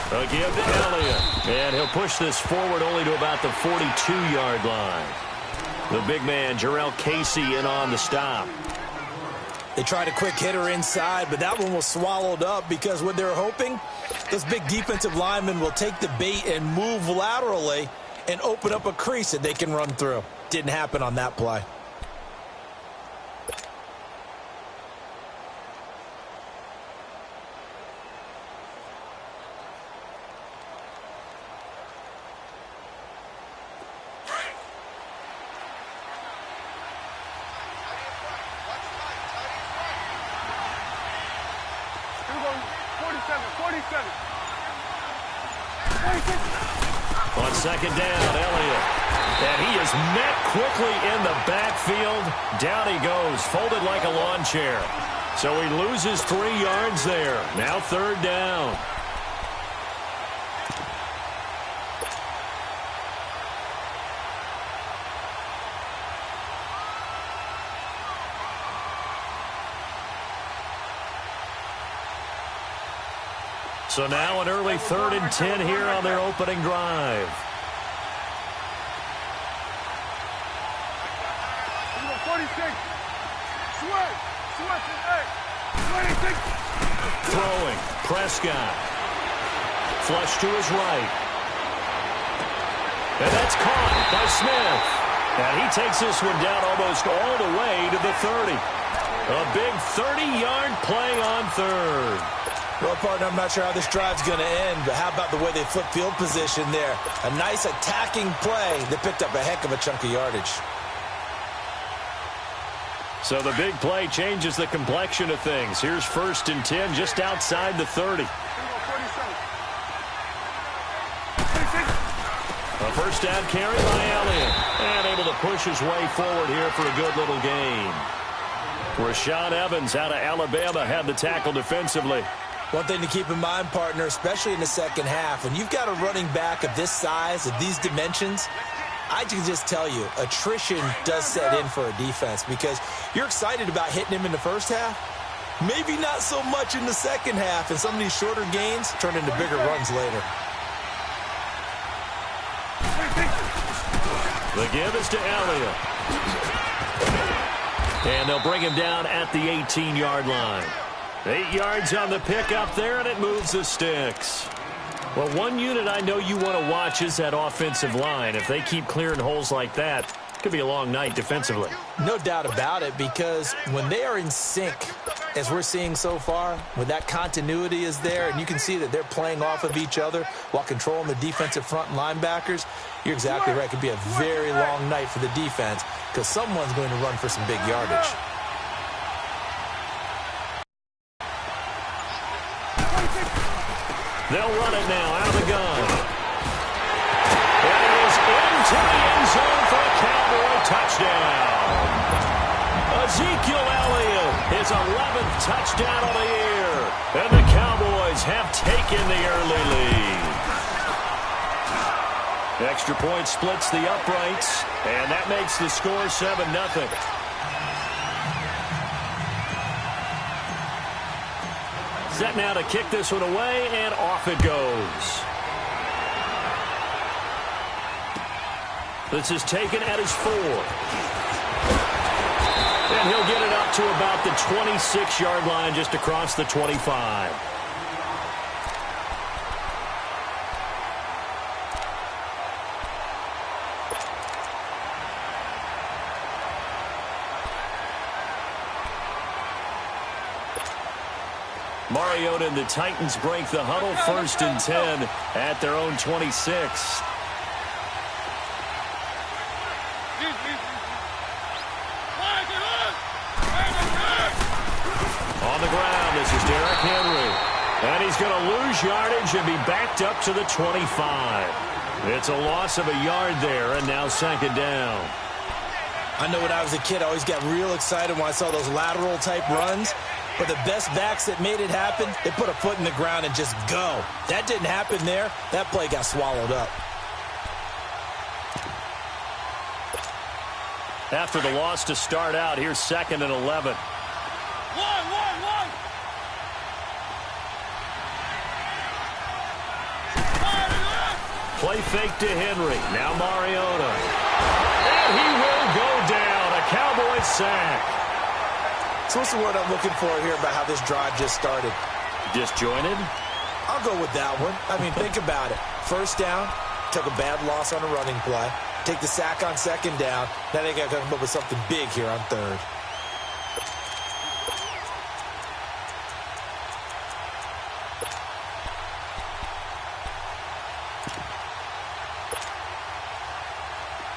A give to Elliott. And he'll push this forward only to about the 42-yard line. The big man, Jarrell Casey, in on the stop. They tried a quick hitter inside, but that one was swallowed up because what they're hoping, this big defensive lineman will take the bait and move laterally and open up a crease that they can run through. Didn't happen on that play. On second down, Elliott. And he is met quickly in the backfield. Down he goes, folded like a lawn chair. So he loses 3 yards there. Now third down. So now an early 3rd and 10 here on their opening drive. Throwing, Prescott. Flush to his right. And that's caught by Smith. And he takes this one down almost all the way to the 30. A big 30-yard play on third. Well, partner, I'm not sure how this drive's going to end, but how about the way they flip field position there? A nice attacking play that picked up a heck of a chunk of yardage. So the big play changes the complexion of things. Here's 1st and 10 just outside the 30. A first down carry by Elliott. And able to push his way forward here for a good little gain. Rashaan Evans out of Alabama had the tackle defensively. One thing to keep in mind, partner, especially in the second half, when you've got a running back of this size, of these dimensions, I can just tell you, attrition does set in for a defense because you're excited about hitting him in the first half. Maybe not so much in the second half, and some of these shorter gains turn into bigger runs later. The give is to Elliott. And they'll bring him down at the 18-yard line. 8 yards on the pickup there, and it moves the sticks. Well, one unit I know you want to watch is that offensive line. If they keep clearing holes like that, it could be a long night defensively. No doubt about it, because when they are in sync, as we're seeing so far, when that continuity is there, and you can see that they're playing off of each other while controlling the defensive front linebackers, you're exactly right. It could be a very long night for the defense because someone's going to run for some big yardage. They'll run it now out of the gun. It is into the end zone for a Cowboy touchdown. Ezekiel Elliott, his 11th touchdown of the year. And the Cowboys have taken the early lead. Extra point splits the uprights, and that makes the score 7-0. Set now to kick this one away, and off it goes. This is taken at his 4. And he'll get it up to about the 26-yard line, just across the 25. Mariota and the Titans break the huddle, 1st and 10 at their own 26. On the ground, this is Derrick Henry. And he's going to lose yardage and be backed up to the 25. It's a loss of a yard there, and now 2nd down. I know when I was a kid, I always got real excited when I saw those lateral-type runs. But the best backs that made it happen, they put a foot in the ground and just go. That didn't happen there. That play got swallowed up. After the loss to start out, here's 2nd and 11. Play fake to Henry. Now Mariota. And he will go down. A Cowboys sack. So what's the word I'm looking for here about how this drive just started? Disjointed? I'll go with that one. I mean, think about it. First down, took a bad loss on a running play. Take the sack on second down. Now they got to come up with something big here on third.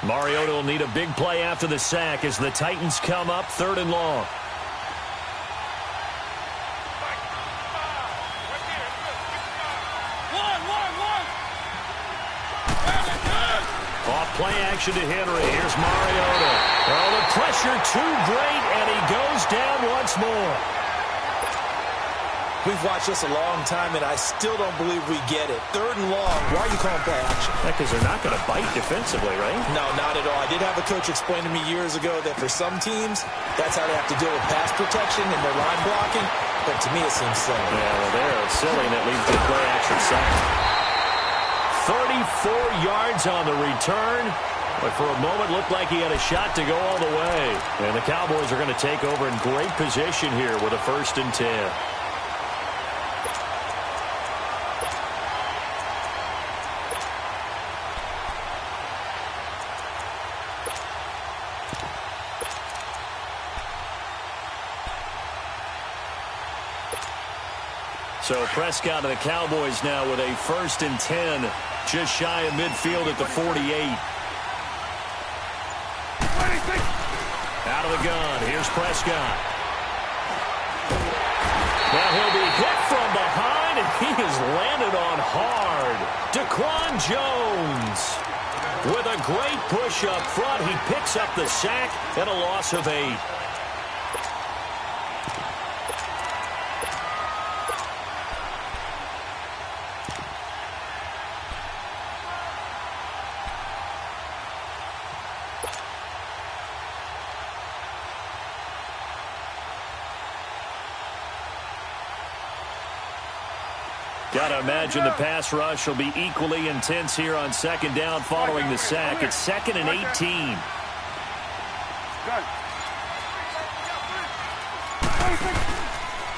Mariota will need a big play after the sack as the Titans come up 3rd and long. Off play action to Henry. Here's Mariota. Oh, the pressure too great, and he goes down once more. We've watched this a long time, and I still don't believe we get it. 3rd and long. Why are you calling play action? Because they're not going to bite defensively, right? No, not at all. I did have a coach explain to me years ago that for some teams, that's how they have to deal with pass protection and their line blocking. But to me, it seems silly. Yeah, well, they're silly, and it leads to play action sack. 34 yards on the return. But for a moment, looked like he had a shot to go all the way. And the Cowboys are going to take over in great position here with a 1st and 10. So Prescott and the Cowboys now with a 1st and 10, just shy of midfield at the 48. Out of the gun, here's Prescott. Now he'll be hit from behind, and he is landed on hard. Daquan Jones with a great push up front. He picks up the sack and a loss of 8. Got to imagine the pass rush will be equally intense here on 2nd down following the sack. It's 2nd and 18.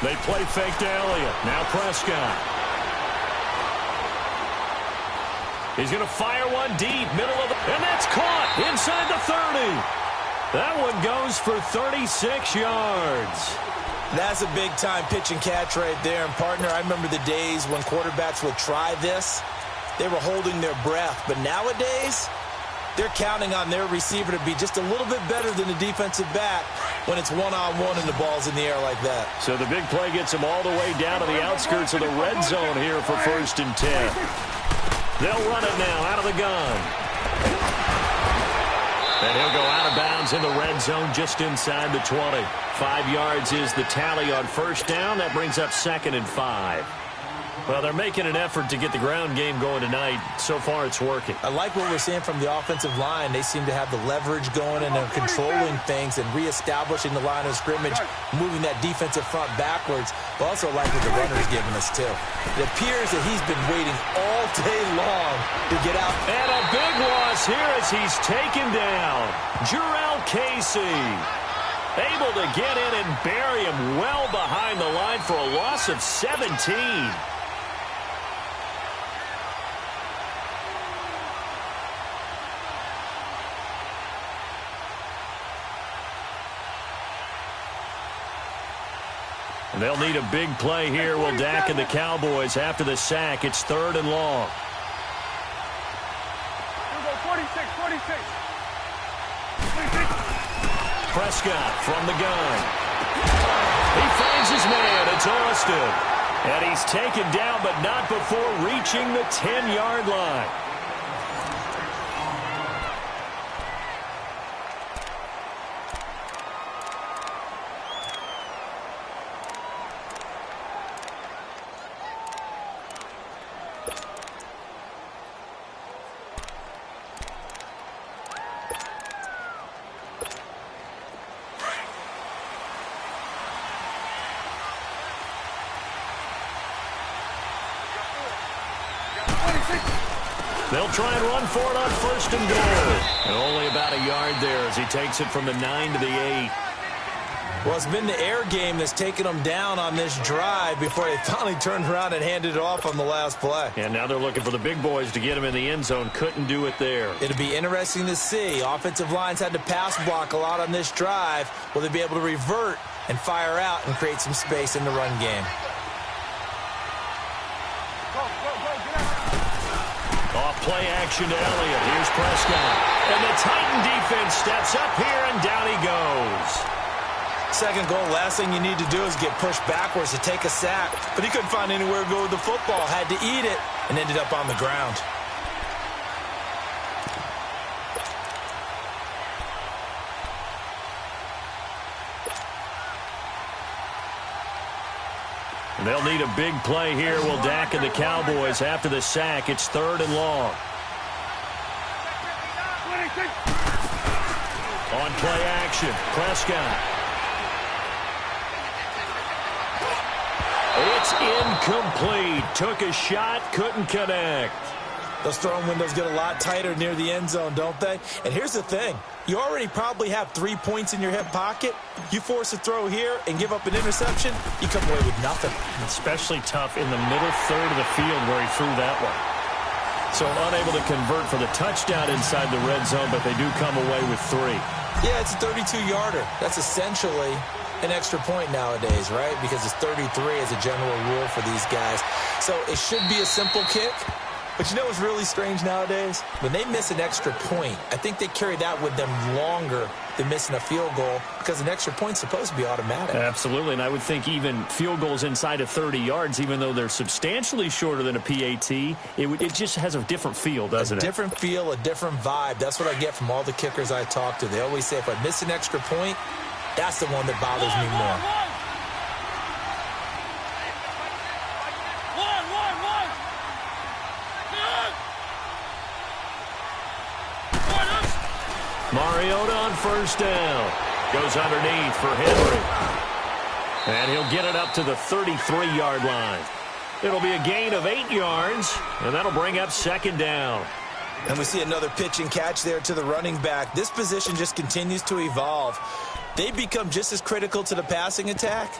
They play fake to Elliott. Now Prescott. He's going to fire one deep, middle of the... And that's caught inside the 30. That one goes for 36 yards. That's a big-time pitch and catch right there. And, partner, I remember the days when quarterbacks would try this. They were holding their breath. But nowadays, they're counting on their receiver to be just a little bit better than the defensive back when it's one-on-one and the ball's in the air like that. So the big play gets them all the way down to the outskirts of the red zone here for 1st and 10. They'll run it now out of the gun. And he'll go out of bounds in the red zone just inside the 20. 5 yards is the tally on 1st down. That brings up 2nd and 5. Well, they're making an effort to get the ground game going tonight. So far, it's working. I like what we're seeing from the offensive line. They seem to have the leverage going, and they're controlling things and reestablishing the line of scrimmage, moving that defensive front backwards. But also like what the runner's giving us, too. It appears that he's been waiting all day long to get out. And a big loss here as he's taken down. Jurrell Casey able to get in and bury him well behind the line for a loss of 17. They'll need a big play here. Will Dak and the Cowboys after the sack. It's 3rd and long. 46. Prescott from the gun. He finds his man. It's Austin. And he's taken down, but not before reaching the 10-yard line. They'll try and run for it on 1st and goal. And only about a yard there as he takes it from the 9 to the 8. Well, it's been the air game that's taken them down on this drive before they finally turned around and handed it off on the last play. And now they're looking for the big boys to get him in the end zone. Couldn't do it there. It'll be interesting to see. Offensive lines had to pass block a lot on this drive. Will they be able to revert and fire out and create some space in the run game? Off play action to Elliott. Here's Prescott. And the Titan defense steps up here, and down he goes. Second goal, last thing you need to do is get pushed backwards to take a sack. But he couldn't find anywhere to go with the football. Had to eat it and ended up on the ground. They'll need a big play here. Will Dak and the Cowboys after the sack. It's 3rd and long. On play action, Prescott. It's incomplete. Took a shot, couldn't connect. Those throwing windows get a lot tighter near the end zone, don't they? And here's the thing. You already probably have 3 points in your hip pocket. You force a throw here and give up an interception, you come away with nothing. Especially tough in the middle third of the field where he threw that one. So unable to convert for the touchdown inside the red zone, but they do come away with 3. Yeah, it's a 32-yarder. That's essentially an extra point nowadays, right? Because it's 33 as a general rule for these guys. So it should be a simple kick. But you know what's really strange nowadays? When they miss an extra point, I think they carry that with them longer than missing a field goal because an extra point's supposed to be automatic. Absolutely, and I would think even field goals inside of 30 yards, even though they're substantially shorter than a PAT, it just has a different feel, doesn't it? A different feel, a different vibe. That's what I get from all the kickers I talk to. They always say if I miss an extra point, that's the one that bothers me more. Mariota on 1st down. Goes underneath for Henry. And he'll get it up to the 33-yard line. It'll be a gain of 8 yards, and that'll bring up 2nd down. And we see another pitch and catch there to the running back. This position just continues to evolve. They become just as critical to the passing attack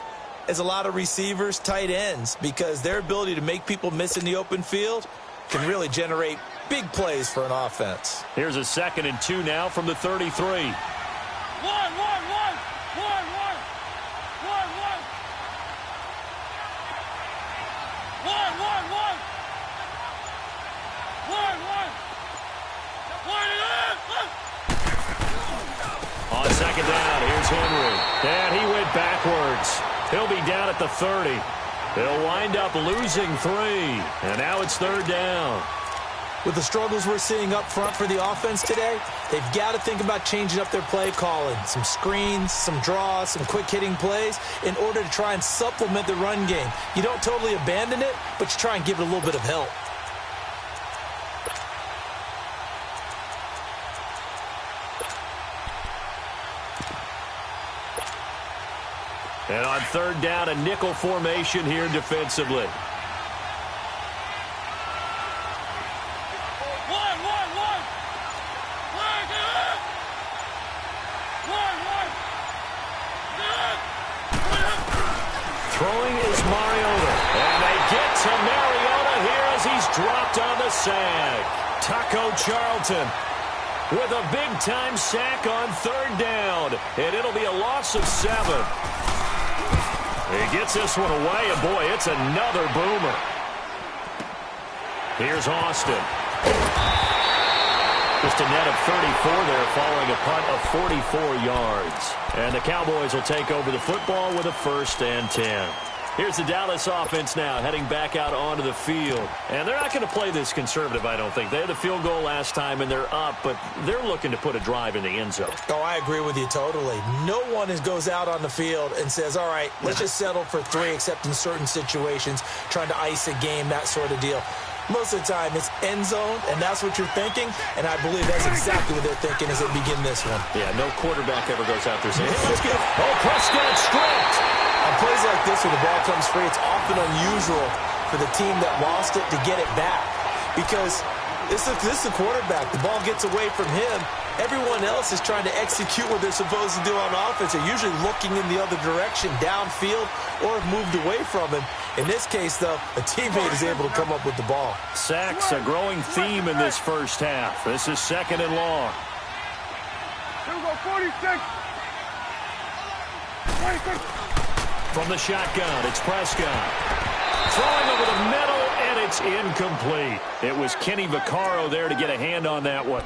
as a lot of receivers, tight ends, because their ability to make people miss in the open field can really generate big plays for an offense. Here's a 2nd and 2 now from the 33. On 2nd down, here's Henry. And he went backwards. He'll be down at the 30. They'll wind up losing 3. And now it's 3rd down. With the struggles we're seeing up front for the offense today, they've got to think about changing up their play calling. Some screens, some draws, some quick-hitting plays in order to try and supplement the run game. You don't totally abandon it, but you try and give it a little bit of help. And on 3rd down, a nickel formation here defensively. Throwing is Mariota. And they get to Mariota here as he's dropped on the sack. Taco Charlton with a big-time sack on 3rd down. And it'll be a loss of 7. He gets this one away, and boy, it's another boomer. Here's Austin. Just a net of 34 there following a punt of 44 yards. And the Cowboys will take over the football with a 1st and 10. Here's the Dallas offense now heading back out onto the field. And they're not going to play this conservative, I don't think. They had the field goal last time, and they're up, but they're looking to put a drive in the end zone. Oh, I agree with you totally. No one goes out on the field and says, all right, let's just settle for 3, except in certain situations, trying to ice a game, that sort of deal. Most of the time, it's end zone, and that's what you're thinking, and I believe that's exactly what they're thinking as they begin this one. Yeah, no quarterback ever goes out there saying, hey, let's get it. Oh, Prescott stripped. On plays like this where the ball comes free, it's often unusual for the team that lost it to get it back because This is the quarterback. The ball gets away from him. Everyone else is trying to execute what they're supposed to do on offense. They're usually looking in the other direction, downfield, or have moved away from him. In this case, though, a teammate is able to come up with the ball. Sacks, a growing theme in this first half. This is 2nd and long. Here we go, 46. 26. From the shotgun, it's Prescott. Throwing over the middle, and it's incomplete. It was Kenny Vaccaro there to get a hand on that one.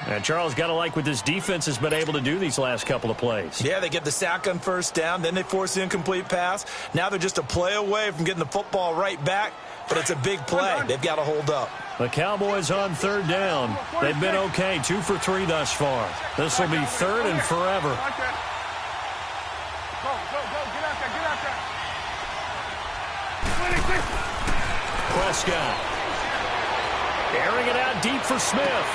And Charles, got to like what this defense has been able to do these last couple of plays. Yeah, they get the sack on first down, then they force the incomplete pass. Now they're just a play away from getting the football right back, but it's a big play. They've got to hold up. The Cowboys on 3rd down. They've been okay, 2 for 3 thus far. This will be 3rd and forever. Go, get out there. 26. Prescott. Airing it out deep for Smith.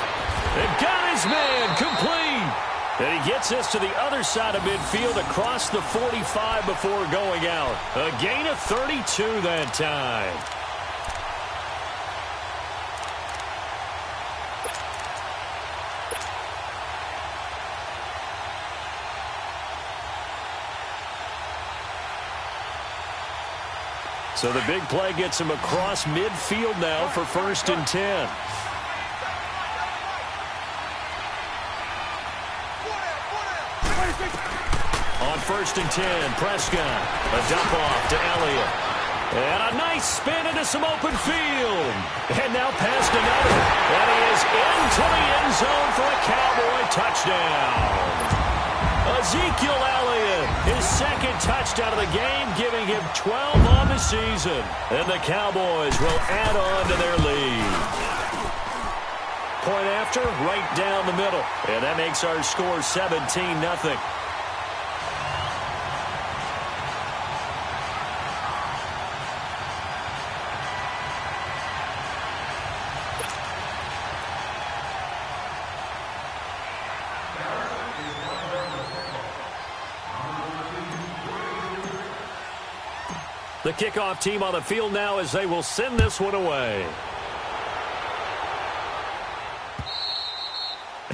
They've got his man complete. And he gets this to the other side of midfield across the 45 before going out. A gain of 32 that time. So the big play gets him across midfield now for 1st and 10. On 1st and 10, Prescott. A dump off to Elliott. And a nice spin into some open field. And now past another. And he is into the end zone for a Cowboy touchdown. Ezekiel Elliott, his 2nd touchdown of the game, giving him 12 on the season. And the Cowboys will add on to their lead. Point after, right down the middle. And that makes our score 17-0. The kickoff team on the field now as they will send this one away.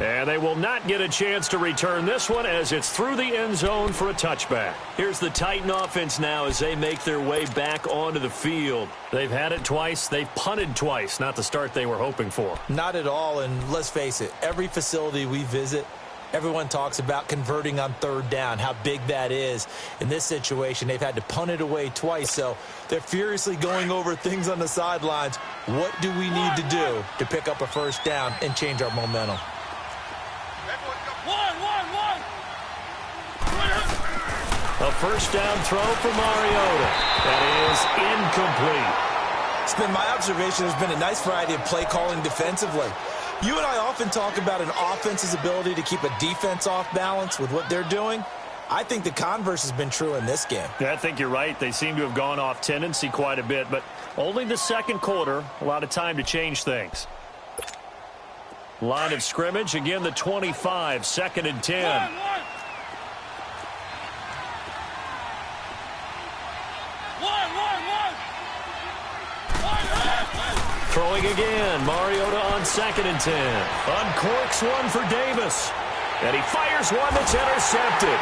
And they will not get a chance to return this one as it's through the end zone for a touchback. Here's the Titan offense now as they make their way back onto the field. They've had it twice. They've punted twice. Not the start they were hoping for. Not at all, and let's face it, every facility we visit, everyone talks about converting on 3rd down, how big that is. In this situation, they've had to punt it away twice, so they're furiously going over things on the sidelines. What do we need to do to pick up a 1st down and change our momentum? A 1st down throw for Mariota. That is incomplete. It's been my observation there's been a nice variety of play calling defensively. You and I often talk about an offense's ability to keep a defense off balance with what they're doing. I think the converse has been true in this game. Yeah, I think you're right. They seem to have gone off tendency quite a bit, but only the 2nd quarter. A lot of time to change things. Line of scrimmage, again the 25, 2nd and 10. Throwing again, Mariota on 2nd and 10. Uncorks one for Davis. And he fires one that's intercepted.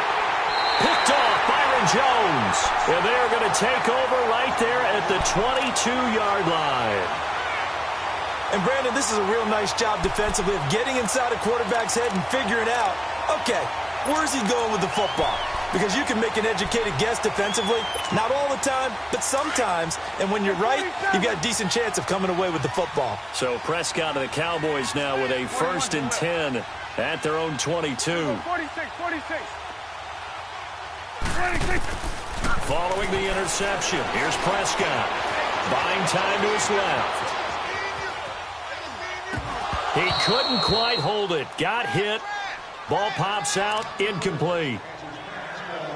Picked off Byron Jones. And they are going to take over right there at the 22-yard line. And Brandon, this is a real nice job defensively of getting inside a quarterback's head and figuring out, okay, where's he going with the football? Because you can make an educated guess defensively, not all the time, but sometimes. And when you're right, you've got a decent chance of coming away with the football. So Prescott and the Cowboys now with a 1st and 10 at their own 22. 46. Following the interception, here's Prescott. Buying time to his left. He couldn't quite hold it. Got hit. Ball pops out. Incomplete.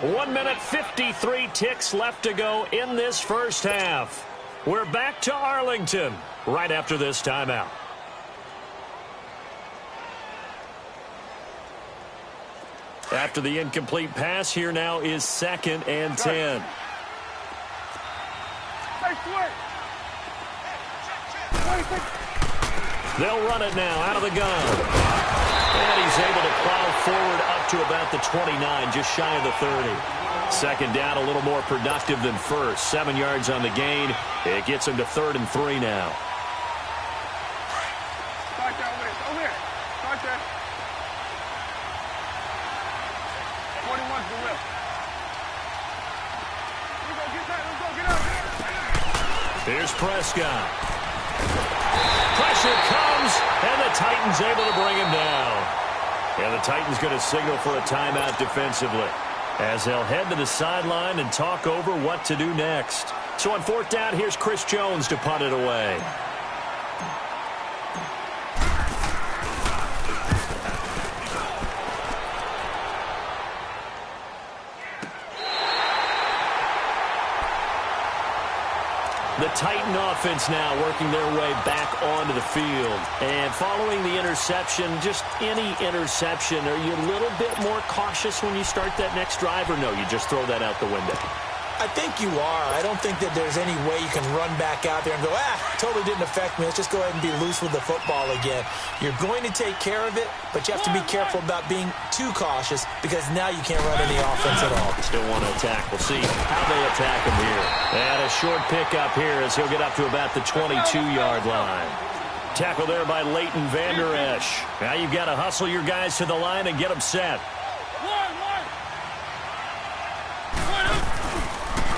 1 minute, 53 ticks left to go in this first half. We're back to Arlington right after this timeout. After the incomplete pass, here now is 2nd and 10. They'll run it now out of the gun. And he's able to plow forward up to about the 29, just shy of the 30. Second down, a little more productive than first. 7 yards on the gain. It gets him to 3rd and 3 now. Start that way. Over here. Start that. 21's the whip. Here we go. Get that. Let's go. Get out. Here's Prescott. Pressure comes, and the Titans able to bring him down. And the Titans going to signal for a timeout defensively, as they'll head to the sideline and talk over what to do next. So on 4th down, here's Chris Jones to punt it away. The Titan offense now working their way back onto the field. And following the interception, just any interception, are you a little bit more cautious when you start that next drive, or no, you just throw that out the window? I think you are. I don't think that there's any way you can run back out there and go, totally didn't affect me. Let's just go ahead and be loose with the football again. You're going to take care of it, but you have to be careful about being too cautious, because now you can't run any offense at all. Still want to attack. We'll see how they attack him here. And a short pickup here as he'll get up to about the 22-yard line. Tackle there by Leighton Vander Esch. Now you've got to hustle your guys to the line and get them set.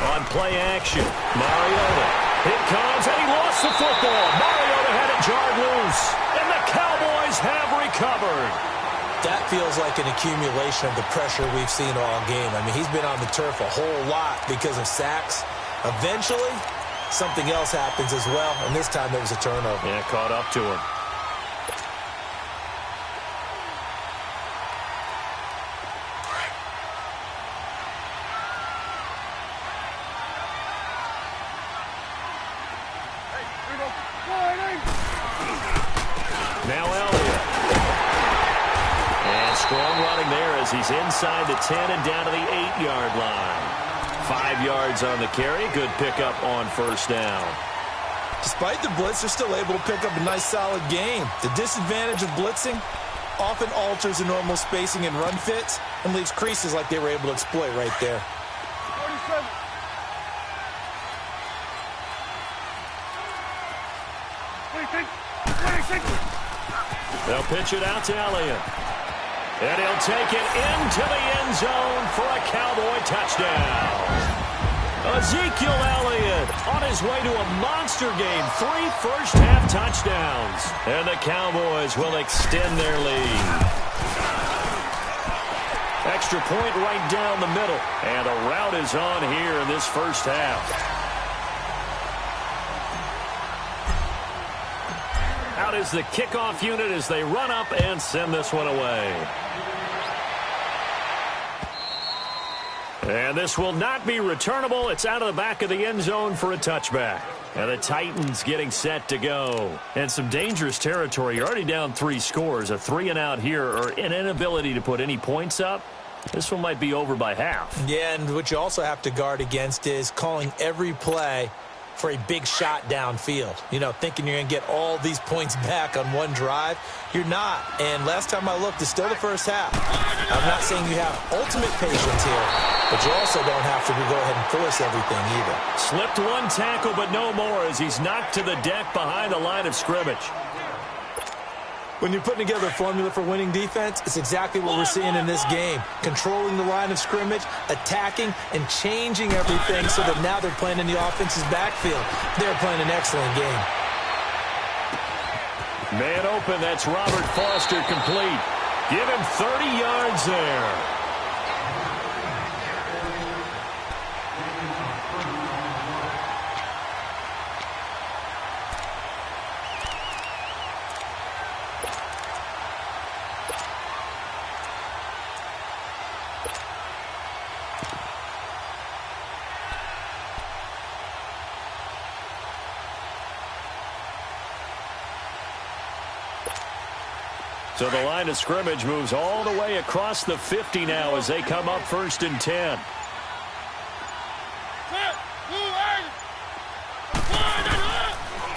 On play action, Mariota. It comes, and he lost the football. Mariota had it jarred loose, and the Cowboys have recovered. That feels like an accumulation of the pressure we've seen all game. I mean, he's been on the turf a whole lot because of sacks. Eventually, something else happens as well, and this time it was a turnover. Yeah, caught up to him. Now Elliott. And strong running there as he's inside the 10 and down to the 8-yard line. 5 yards on the carry. Good pickup on 1st down. Despite the blitz, they're still able to pick up a nice, solid game. The disadvantage of blitzing often alters the normal spacing and run fits and leaves creases like they were able to exploit right there. 47. They'll pitch it out to Elliott. And he'll take it into the end zone for a Cowboy touchdown. Ezekiel Elliott on his way to a monster game. 3 first-half touchdowns. And the Cowboys will extend their lead. Extra point right down the middle. And a rout is on here in this first half. Out is the kickoff unit as they run up and send this one away. And this will not be returnable. It's out of the back of the end zone for a touchback. And the Titans getting set to go. And some dangerous territory. You're already down 3 scores. A 3-and-out here, or an inability to put any points up. This one might be over by half. Yeah, and what you also have to guard against is calling every play for a big shot downfield. You know, thinking you're going to get all these points back on one drive. You're not. And last time I looked, it's still the first half. I'm not saying you have ultimate patience here, but you also don't have to go ahead and force everything either. Slipped one tackle, but no more as he's knocked to the deck behind the line of scrimmage. When you're putting together a formula for winning defense, it's exactly what we're seeing in this game. Controlling the line of scrimmage, attacking, and changing everything so that now they're playing in the offense's backfield. They're playing an excellent game. Man open, that's Robert Foster complete. Give him 30 yards there. So the line of scrimmage moves all the way across the 50 now as they come up 1st and 10.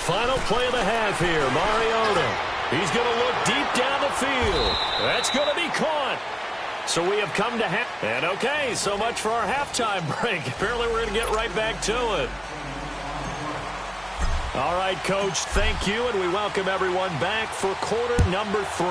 Final play of the half here, Mariota. He's going to look deep down the field. That's going to be caught. So we have come to half. And okay, so much for our halftime break. Apparently we're going to get right back to it. All right, Coach, thank you, and we welcome everyone back for quarter number 3.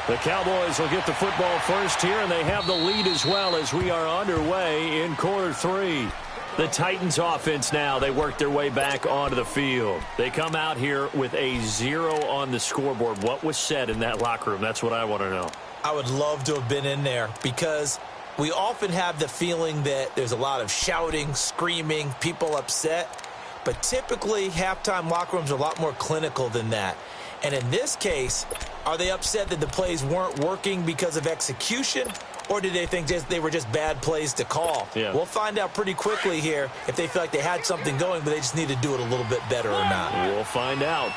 The Cowboys will get the football first here, and they have the lead as well as we are underway in quarter 3. The Titans offense now, they work their way back onto the field. They come out here with a 0 on the scoreboard. What was said in that locker room? That's what I want to know. I would love to have been in there because we often have the feeling that there's a lot of shouting, screaming, people upset. But typically, halftime locker rooms are a lot more clinical than that. And in this case, are they upset that the plays weren't working because of execution? Or did they think they were just bad plays to call? Yeah. We'll find out pretty quickly here if they feel like they had something going, but they just need to do it a little bit better or not. We'll find out.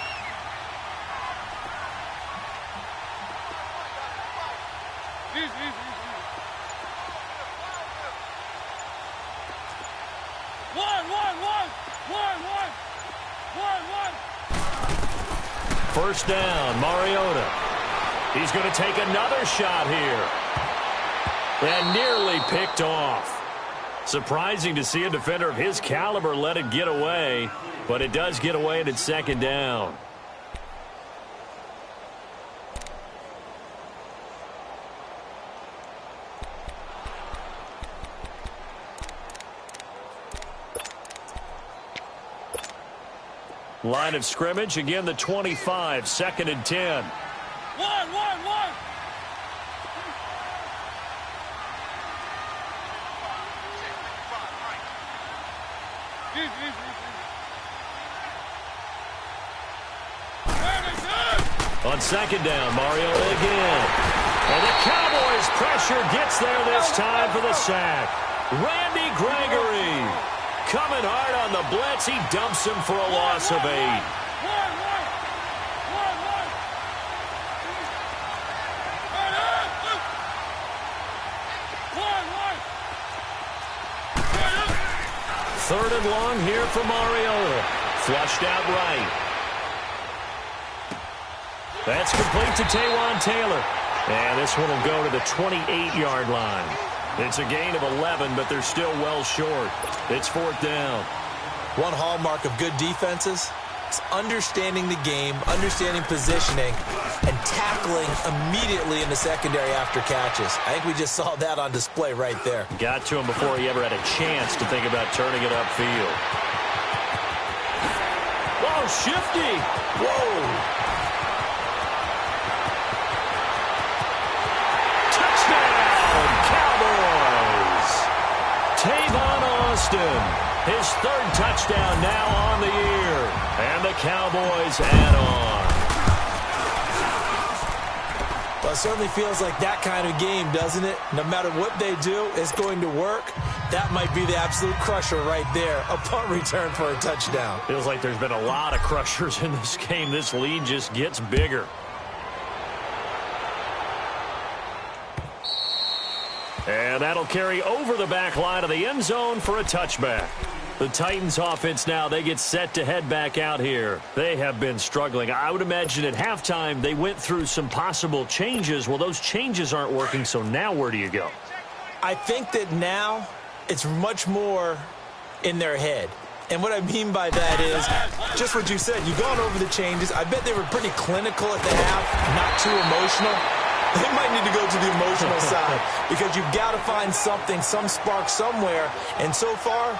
First down, Mariota. He's going to take another shot here. And nearly picked off. Surprising to see a defender of his caliber let it get away, but it does get away and it's second down. Line of scrimmage, again the 25, second and 10. One. On second down, Mariota again. And the Cowboys' pressure gets there this time for the sack. Randy Gregory coming hard on the blitz. He dumps him for a loss of 8. Third and long here for Mariota. Flushed out right. That's complete to Taywan Taylor. And this one will go to the 28-yard line. It's a gain of 11, but they're still well short. It's fourth down. One hallmark of good defenses is understanding the game, understanding positioning, and tackling immediately in the secondary after catches. I think we just saw that on display right there. Got to him before he ever had a chance to think about turning it upfield. Oh, shifty. Whoa. Tavon Austin, his third touchdown now on the year. And the Cowboys add on. Well, it certainly feels like that kind of game, doesn't it? No matter what they do, it's going to work. That might be the absolute crusher right there. A punt return for a touchdown. Feels like there's been a lot of crushers in this game. This lead just gets bigger. And that'll carry over the back line of the end zone for a touchback. The Titans offense now, they get set to head back out here. They have been struggling. I would imagine at halftime they went through some possible changes. Well, those changes aren't working, so now where do you go? I think that now it's much more in their head. And what I mean by that is just what you said. You've gone over the changes. I bet they were pretty clinical at the half, not too emotional. They might need to go to the emotional side because you've got to find something, some spark somewhere. And so far,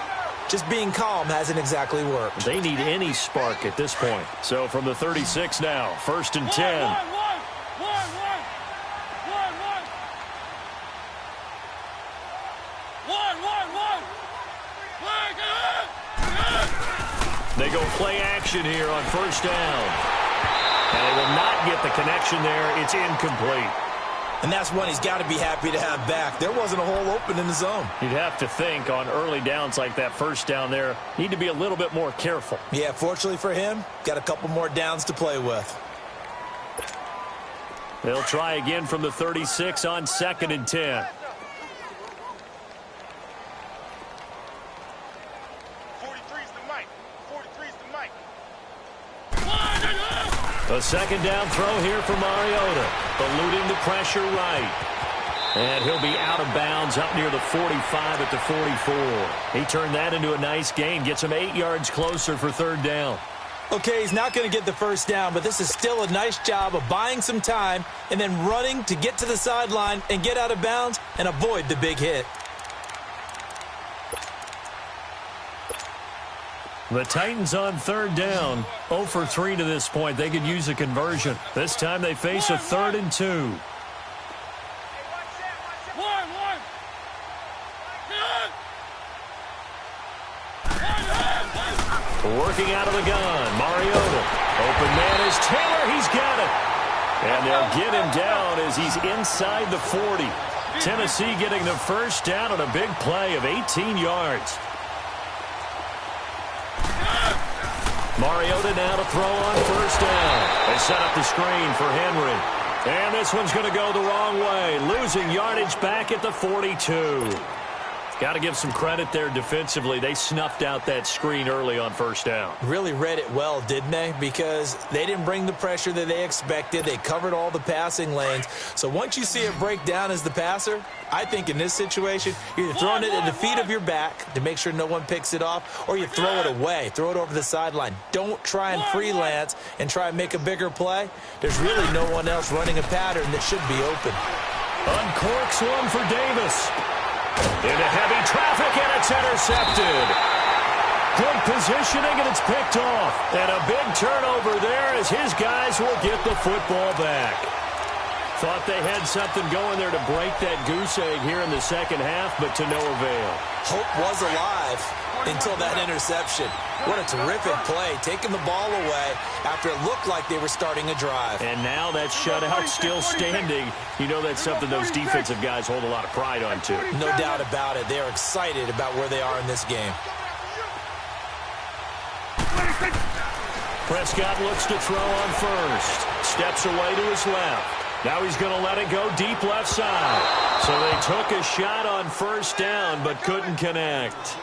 just being calm hasn't exactly worked. They need any spark at this point. So from the 36 now, first and 10. They go play action here on first down. And they will not get the connection there. It's incomplete. And that's one he's got to be happy to have back. There wasn't a hole open in the zone. You'd have to think on early downs like that first down there, need to be a little bit more careful. Yeah, fortunately for him, got a couple more downs to play with. They'll try again from the 36 on second and 10. 43's the mic. 43's the mic. A second down throw here for Mariota, eluding the pressure right. And he'll be out of bounds up near the 45 at the 44. He turned that into a nice gain, gets him 8 yards closer for third down. Okay, he's not going to get the first down, but this is still a nice job of buying some time and then running to get to the sideline and get out of bounds and avoid the big hit. The Titans on third down, 0 for 3 to this point. They could use a conversion. This time they face a 3rd and 2. Working out of the gun, Mariota. Open man is Taylor. He's got it. And they'll get him down as he's inside the 40. Tennessee getting the first down on a big play of 18 yards. Mariota now to throw on first down. They set up the screen for Henry. And this one's going to go the wrong way. Losing yardage back at the 42. Got to give some credit there defensively. They snuffed out that screen early on first down. Really read it well, didn't they? Because they didn't bring the pressure that they expected. They covered all the passing lanes. So once you see it break down as the passer, I think in this situation, you're throwing it at the feet of your back to make sure no one picks it off, or you throw it away, throw it over the sideline. Don't try and freelance and try and make a bigger play. There's really no one else running a pattern that should be open. Uncorks one for Davis. Into heavy traffic, and it's intercepted. Good positioning, and it's picked off. And a big turnover there as his guys will get the football back. Thought they had something going there to break that goose egg here in the second half, but to no avail. Hope was alive until that interception. What a terrific play, taking the ball away after it looked like they were starting a drive. And now that shutout still standing. You know that's something those defensive guys hold a lot of pride on, too. No doubt about it. They're excited about where they are in this game. Prescott looks to throw on first. Steps away to his left. Now he's going to let it go deep left side. So they took a shot on first down but couldn't connect.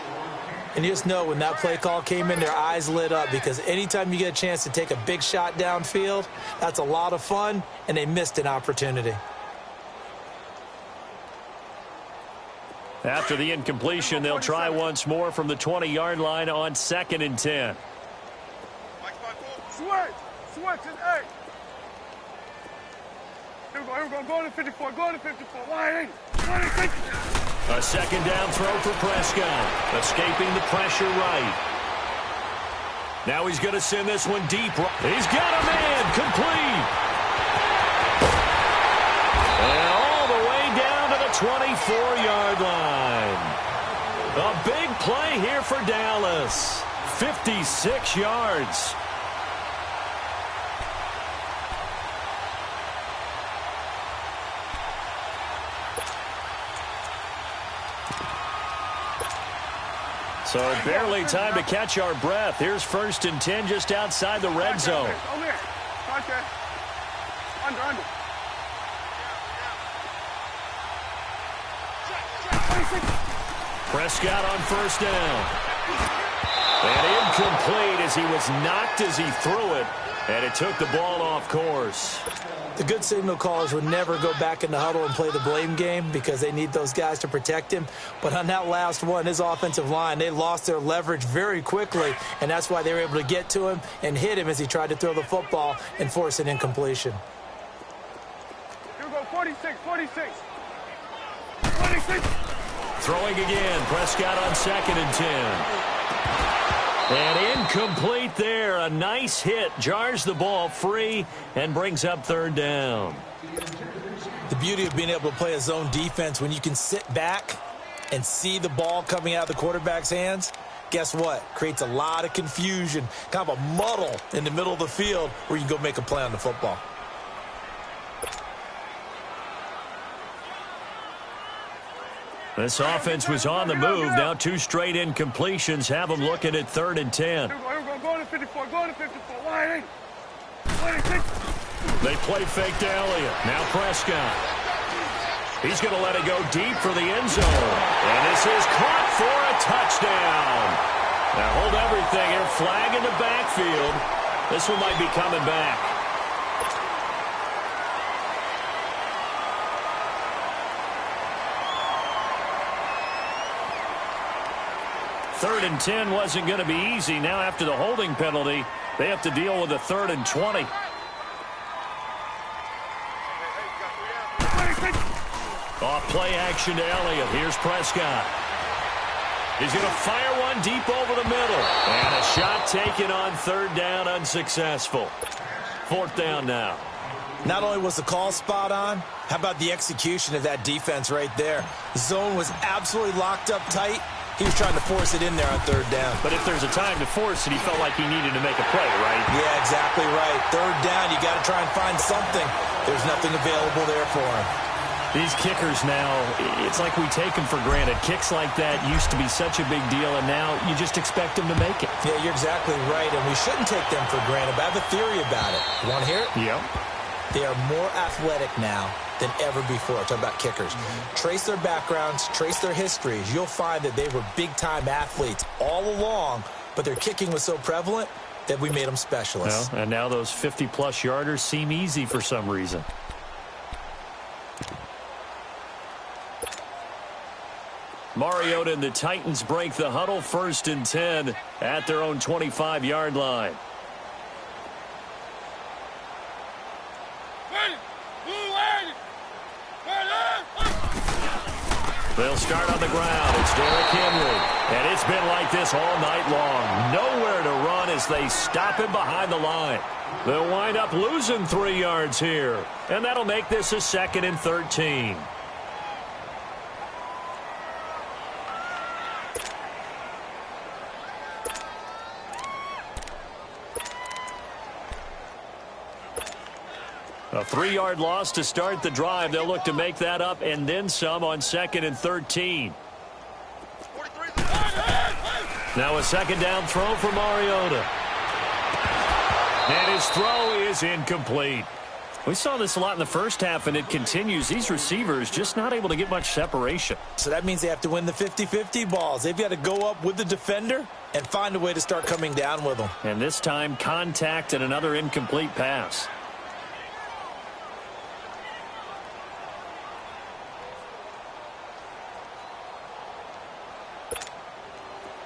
And you just know when that play call came in, their eyes lit up, because anytime you get a chance to take a big shot downfield, that's a lot of fun, and they missed an opportunity. After the incompletion, they'll try once more from the 20-yard line on 2nd and 10. Switch, and 8. Here we go, go to 54, line 8. A second down throw for Prescott, escaping the pressure right. Now he's going to send this one deep. He's got a man, complete. And all the way down to the 24-yard line. A big play here for Dallas. 56 yards. So barely time to catch our breath. Here's 1st and 10 just outside the red zone. Under. Prescott on first down. And incomplete as he was knocked as he threw it. And it took the ball off course. The good signal callers would never go back in the huddle and play the blame game because they need those guys to protect him. But on that last one, his offensive line, they lost their leverage very quickly, and that's why they were able to get to him and hit him as he tried to throw the football and force an incompletion. Here we go, 46. Throwing again, Prescott on 2nd and 10. And incomplete there. A nice hit. Jars the ball free and brings up 3rd down. The beauty of being able to play a zone defense when you can sit back and see the ball coming out of the quarterback's hands, guess what? Creates a lot of confusion, kind of a muddle in the middle of the field where you can go make a play on the football. This offense was on the move. Now 2 straight incompletions have them looking at 3rd and 10. Here we go, go to 54, line 8. They play fake to Elliott. Now Prescott. He's going to let it go deep for the end zone. And this is caught for a touchdown. Now hold everything here. Flag in the backfield. This one might be coming back. 3rd and 10 wasn't going to be easy. Now after the holding penalty, they have to deal with a 3rd and 20. Off play action to Elliott. Here's Prescott. He's going to fire one deep over the middle. And a shot taken on 3rd down, unsuccessful. 4th down now. Not only was the call spot on, how about the execution of that defense right there? The zone was absolutely locked up tight. He was trying to force it in there on 3rd down. But if there's a time to force it, he felt like he needed to make a play, right? Yeah, exactly right. 3rd down, you got to try and find something. There's nothing available there for him. These kickers now, it's like we take them for granted. Kicks like that used to be such a big deal, and now you just expect them to make it. Yeah, you're exactly right, and we shouldn't take them for granted, but I have a theory about it. You want to hear it? Yep. They are more athletic now than ever before. Talk about kickers. Trace their backgrounds, trace their histories. You'll find that they were big-time athletes all along, but their kicking was so prevalent that we made them specialists. Well, and now those 50-plus yarders seem easy for some reason. Mariota and the Titans break the huddle, 1st and 10 at their own 25-yard line. They'll start on the ground. It's Derrick Henry. And it's been like this all night long. Nowhere to run as they stop him behind the line. They'll wind up losing 3 yards here. And that'll make this a 2nd and 13. A 3-yard loss to start the drive. They'll look to make that up and then some on 2nd and 13. Now a 2nd down throw for Mariota. And his throw is incomplete. We saw this a lot in the first half, and it continues. These receivers just not able to get much separation. So that means they have to win the 50-50 balls. They've got to go up with the defender and find a way to start coming down with them. And this time, contact and another incomplete pass.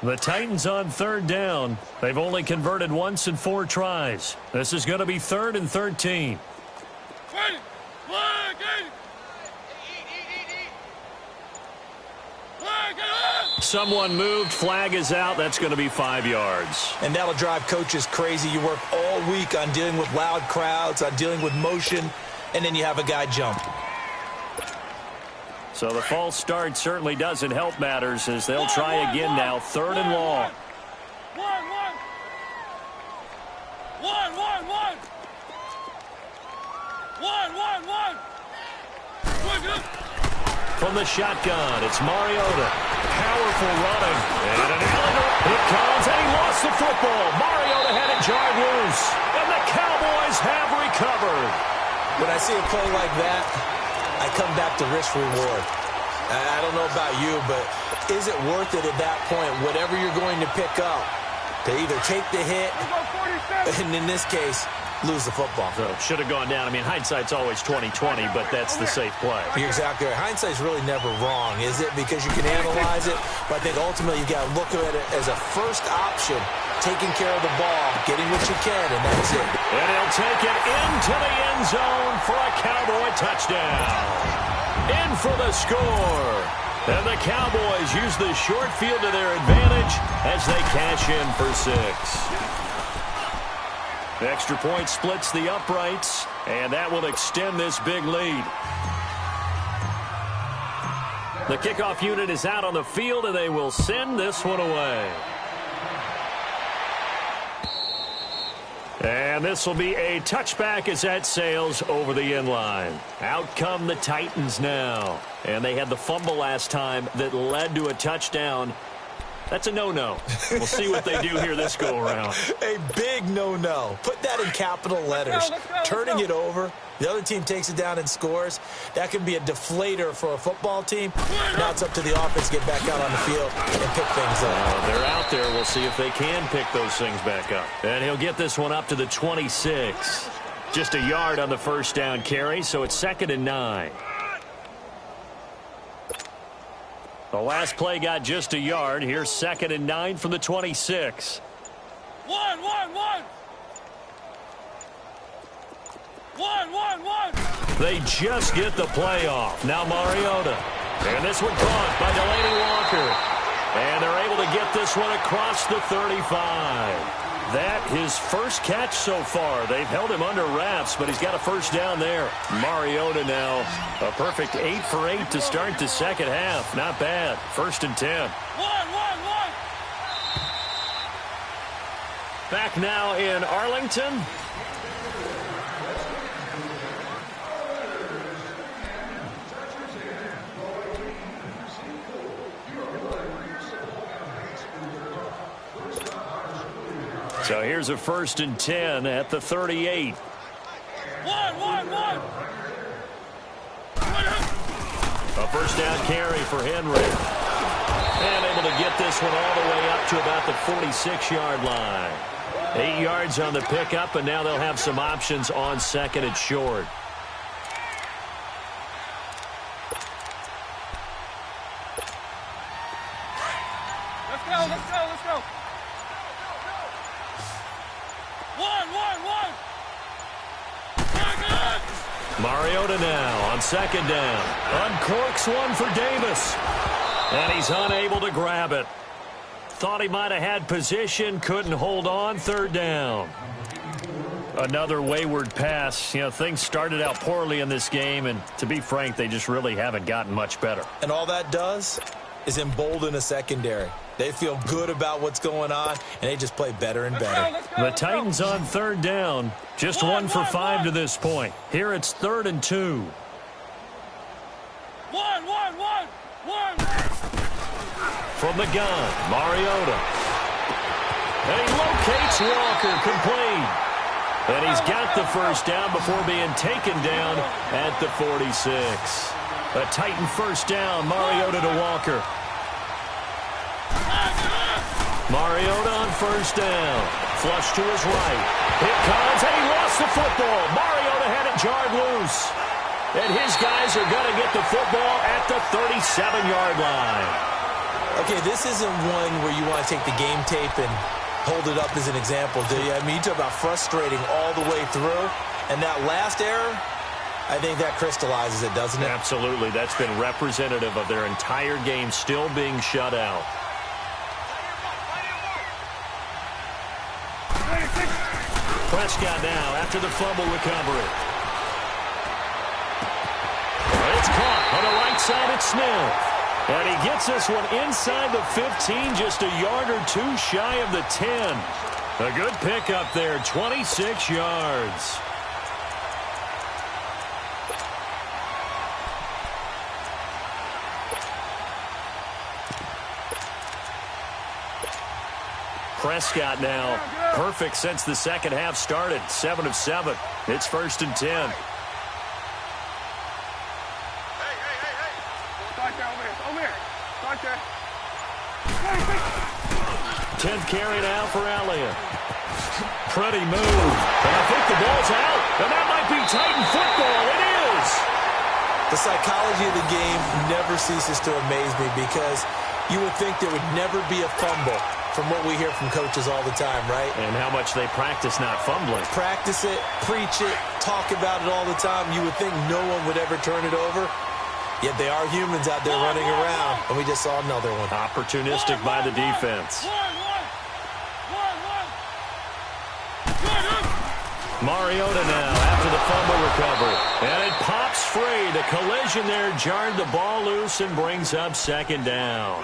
The Titans on 3rd down. They've only converted once in 4 tries. This is going to be 3rd and 13. Someone moved. Flag is out. That's going to be 5 yards. And that'll drive coaches crazy. You work all week on dealing with loud crowds, on dealing with motion, and then you have a guy jump. So the false start certainly doesn't help matters as they'll try again now. 3rd and long. From the shotgun, it's Mariota. Powerful running. And an alley. It comes, and he lost the football. Mariota had it jarred loose. And the Cowboys have recovered. When I see a play like that, I come back to risk-reward. I don't know about you, but is it worth it at that point, whatever you're going to pick up, to either take the hit, and in this case, lose the football? So should have gone down. I mean, hindsight's always 20/20, but that's the safe play. You're exactly right. Hindsight's really never wrong, is it? Because you can analyze it, but I think ultimately you got to look at it as a first option, taking care of the ball, getting what you can, and that's it. And he'll take it into the end zone for a Cowboy touchdown. In for the score. And the Cowboys use the short field to their advantage as they cash in for 6. The extra point splits the uprights, and that will extend this big lead. The kickoff unit is out on the field, and they will send this one away. And this will be a touchback as that sails over the end line. Out come the Titans now. And they had the fumble last time that led to a touchdown. That's a no-no. We'll see what they do here this go-around. A big no-no. Put that in capital letters. Turning it over. The other team takes it down and scores. That can be a deflator for a football team. Now it's up to the offense to get back out on the field and pick things up. They're out there. We'll see if they can pick those things back up. And he'll get this one up to the 26. Just a yard on the first down carry, so it's 2nd and 9. The last play got just a yard. Here's 2nd and 9 from the 26. One. They just get the play off. Now Mariota. And this one caught by Delaney Walker. And they're able to get this one across the 35. That his first catch so far. They've held him under wraps, but he's got a first down there. Mariota now a perfect 8 for 8 to start the second half. Not bad. 1st and 10. One. Back now in Arlington. So here's a 1st and 10 at the 38. One. A first down carry for Henry. And able to get this one all the way up to about the 46-yard line. 8 yards on the pickup, and now they'll have some options on 2nd and short. Let's go. One. Mariota now on 2nd down. Uncorks one for Davis. And he's unable to grab it. Thought he might have had position, couldn't hold on. 3rd down. Another wayward pass. You know, things started out poorly in this game, and to be frank, they just really haven't gotten much better. And all that does is embolden a secondary. They feel good about what's going on, and they just play better and better. The Titans on 3rd down. Just 1 for 5 to this point. Here it's 3rd and 2. One. From the gun, Mariota. And he locates Walker, complete. And he's got the first down before being taken down at the 46. A Titan first down, Mariota to Walker. Mariota on 1st down. Flush to his right. Here comes, and he lost the football. Mariota had it jarred loose. And his guys are going to get the football at the 37-yard line. Okay, this isn't one where you want to take the game tape and hold it up as an example, do you? I mean, you talk about frustrating all the way through. And that last error, I think that crystallizes it, doesn't it? Absolutely. That's been representative of their entire game still being shut out. Prescott now after the fumble recovery. It's caught on the right side at Smith. And he gets this one inside the 15, just a yard or 2 shy of the 10. A good pickup there, 26 yards. Prescott now perfect since the second half started. 7 of 7. It's 1st and 10. Over here. Start there. 10th carry now for Elliott. Pretty move. And I think the ball's out. And that might be Titan football. It is. The psychology of the game never ceases to amaze me because you would think there would never be a fumble from what we hear from coaches all the time, right? And how much they practice not fumbling. Practice it, preach it, talk about it all the time. You would think no one would ever turn it over. Yet they are humans out there running around, and we just saw another one. Opportunistic by the defense. Mariota now after the fumble recovery. And it pops free. The collision there jarred the ball loose and brings up 2nd down.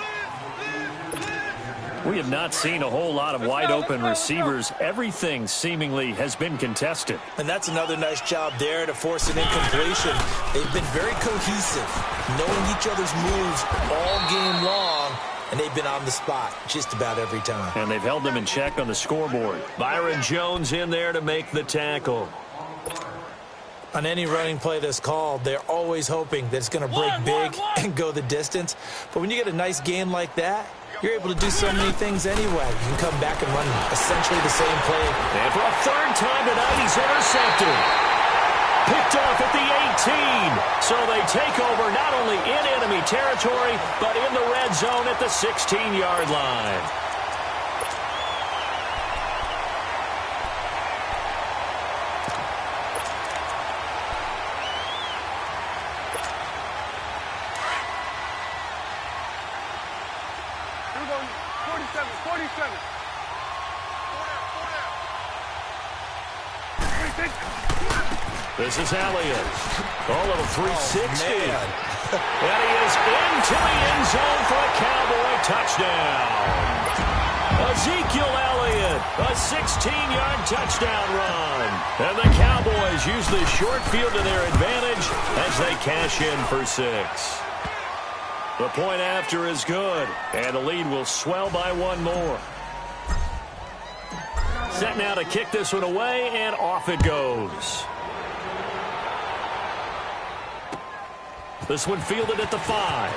We have not seen a whole lot of wide-open receivers. Everything seemingly has been contested. And that's another nice job there to force an incompletion. They've been very cohesive, knowing each other's moves all game long, and they've been on the spot just about every time. And they've held them in check on the scoreboard. Byron Jones in there to make the tackle. On any running play that's called, they're always hoping that it's going to break big and go the distance. But when you get a nice game like that, you're able to do so many things anyway. You can come back and run essentially the same play. And for a 3rd time tonight, he's intercepted. Picked off at the 18. So they take over not only in enemy territory, but in the red zone at the 16-yard line. We're going 47, 47. This is Elliott. A little 360. Man. And he is into the end zone for a Cowboy touchdown. Ezekiel Elliott, a 16-yard touchdown run. And the Cowboys use this short field to their advantage as they cash in for 6. The point after is good, and the lead will swell by one more. Set now to kick this one away, and off it goes. This one fielded at the 5.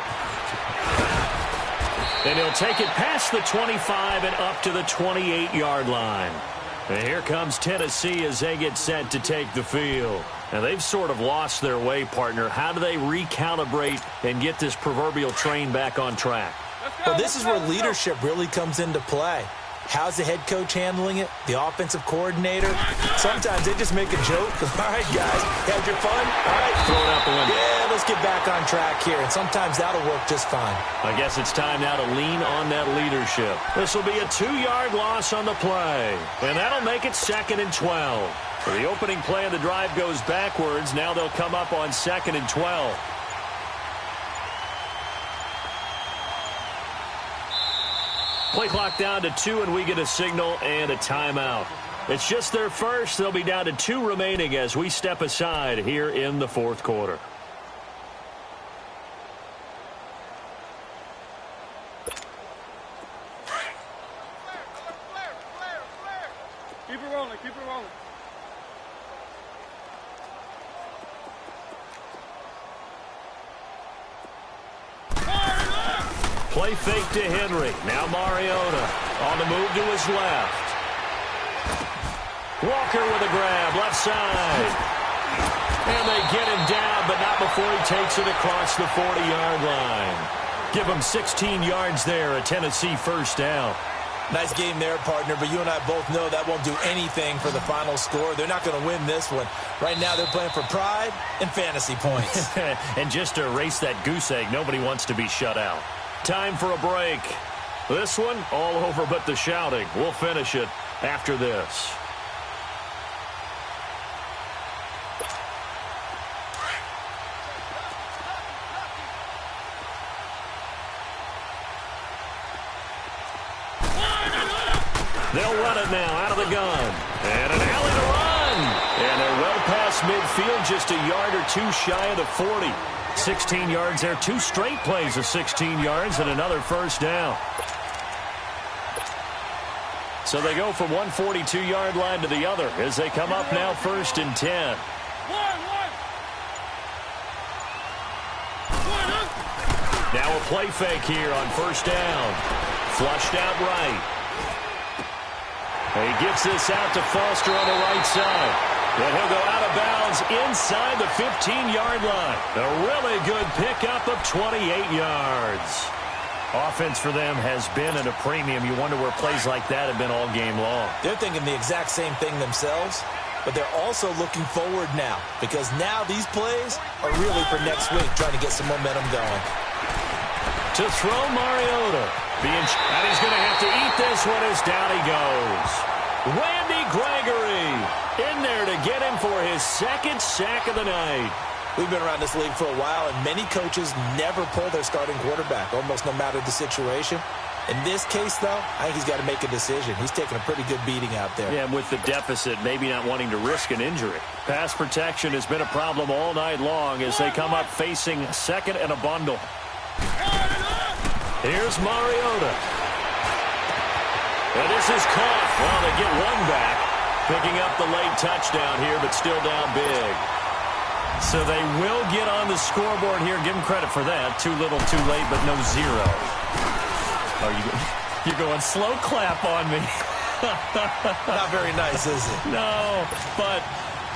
And he'll take it past the 25 and up to the 28-yard line. And here comes Tennessee as they get set to take the field. And they've sort of lost their way, partner. How do they recalibrate and get this proverbial train back on track? Well, this is where leadership really comes into play. How's the head coach handling it? The offensive coordinator? Sometimes they just make a joke. All right, guys, had your fun? All right. Throw it out the window. Yeah, let's get back on track here. And sometimes that'll work just fine. I guess it's time now to lean on that leadership. This will be a 2-yard loss on the play. And that'll make it 2nd and 12. So the opening play of the drive goes backwards. Now they'll come up on 2nd and 12. Play clock down to 2, and we get a signal and a timeout. It's just their first. They'll be down to 2 remaining as we step aside here in the 4th quarter. Keep it rolling, keep it rolling. Play fake to Henry. Now Mariota on the move to his left. Walker with a grab, left side. And they get him down, but not before he takes it across the 40-yard line. Give him 16 yards there, a Tennessee first down. Nice game there, partner, but you and I both know that won't do anything for the final score. They're not going to win this one. Right now they're playing for pride and fantasy points. And just to erase that goose egg, nobody wants to be shut out. Time for a break. This one, all over but the shouting. We'll finish it after this. They'll run it now out of the gun. And an alley to run. And they're well past midfield, just a yard or 2 shy of the 40. 16 yards there, 2 straight plays of 16 yards and another first down. So they go from one 42-yard line to the other as they come up now 1st and 10. Now a play fake here on 1st down. Flushed out right. And he gets this out to Foster on the right side. And he'll go out of bounds inside the 15-yard line. A really good pickup of 28 yards. Offense for them has been at a premium. You wonder where plays like that have been all game long. They're thinking the exact same thing themselves, but they're also looking forward now because now these plays are really for next week, trying to get some momentum going. To throw Mariota. And he's going to have to eat this one as down he goes. Randy Gregory in there to get him for his 2nd sack of the night. We've been around this league for a while, and many coaches never pull their starting quarterback, almost no matter the situation. In this case, though, I think he's got to make a decision. He's taking a pretty good beating out there. Yeah, and with the deficit, maybe not wanting to risk an injury. Pass protection has been a problem all night long as they come up facing 2nd and a bundle. Here's Mariota. And this is caught. Well, they get one back. Picking up the late touchdown here, but still down big. So they will get on the scoreboard here. Give them credit for that. Too little, too late, but no 0. Oh, you're going slow clap on me. Not very nice, is it? No, but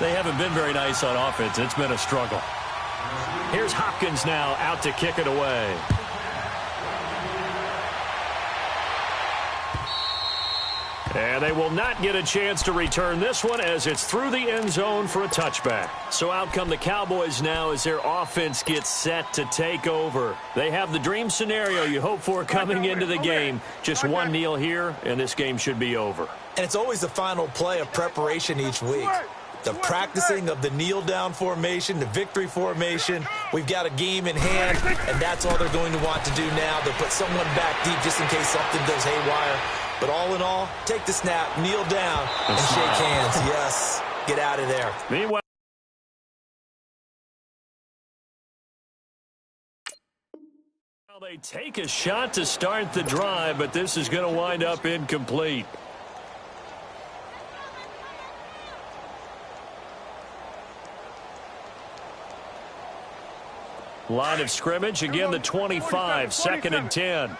They haven't been very nice on offense. It's been a struggle. Here's Hopkins now out to kick it away. And they will not get a chance to return this one as it's through the end zone for a touchback. So out come the Cowboys now as their offense gets set to take over. They have the dream scenario you hope for coming into the game. Just one kneel here, and this game should be over. And it's always the final play of preparation each week. The practicing of the kneel-down formation, the victory formation. We've got a game in hand, and that's all they're going to want to do now. They'll put someone back deep just in case something goes haywire. But all in all, take the snap, kneel down, and shake hands. Yes, get out of there. Meanwhile, they take a shot to start the drive, but this is going to wind up incomplete. Line of scrimmage, again the 25, 2nd and 10.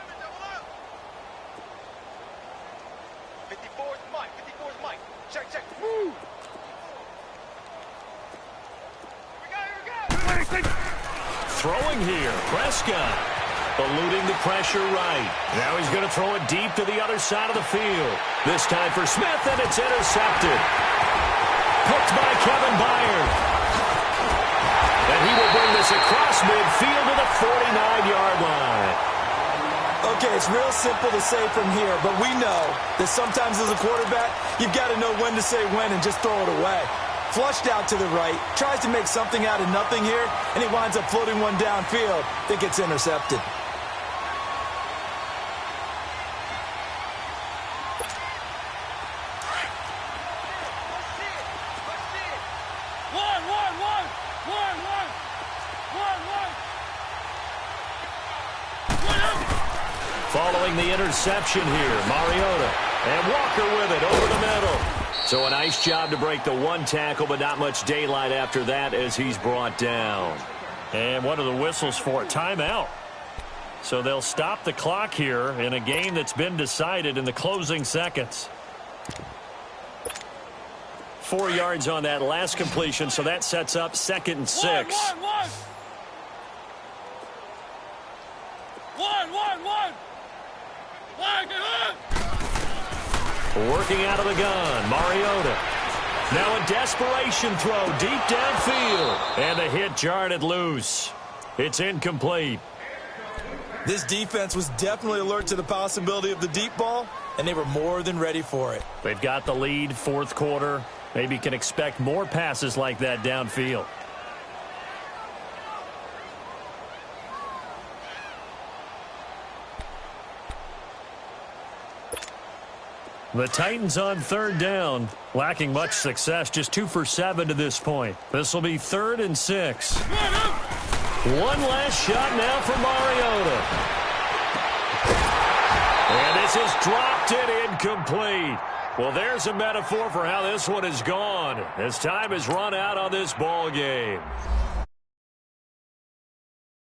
Throwing here, Prescott eluding the pressure right. Now he's going to throw it deep to the other side of the field. This time for Smith, and it's intercepted. Picked by Kevin Byard. And he will bring this across midfield to the 49-yard line. Okay, it's real simple to say from here, but we know that sometimes as a quarterback, you've got to know when to say when and just throw it away. Flushed out to the right, tries to make something out of nothing here, and he winds up floating one downfield that gets intercepted. Following the interception here, Mariota, and Walker with it over the middle. So a nice job to break the one tackle, but not much daylight after that as he's brought down. And what are the whistles for? Timeout. So they'll stop the clock here in a game that's been decided in the closing seconds. 4 yards on that last completion, so that sets up 2nd and 6. Working out of the gun, Mariota. Now a desperation throw deep downfield. And the hit jarred it loose. It's incomplete. This defense was definitely alert to the possibility of the deep ball, and they were more than ready for it. They've got the lead, 4th quarter. Maybe can expect more passes like that downfield. The Titans on 3rd down, lacking much success, just 2 for 7 to this point. This will be 3rd and 6. One last shot now for Mariota. And this has dropped it incomplete. Well, there's a metaphor for how this one has gone as time has run out on this ball game.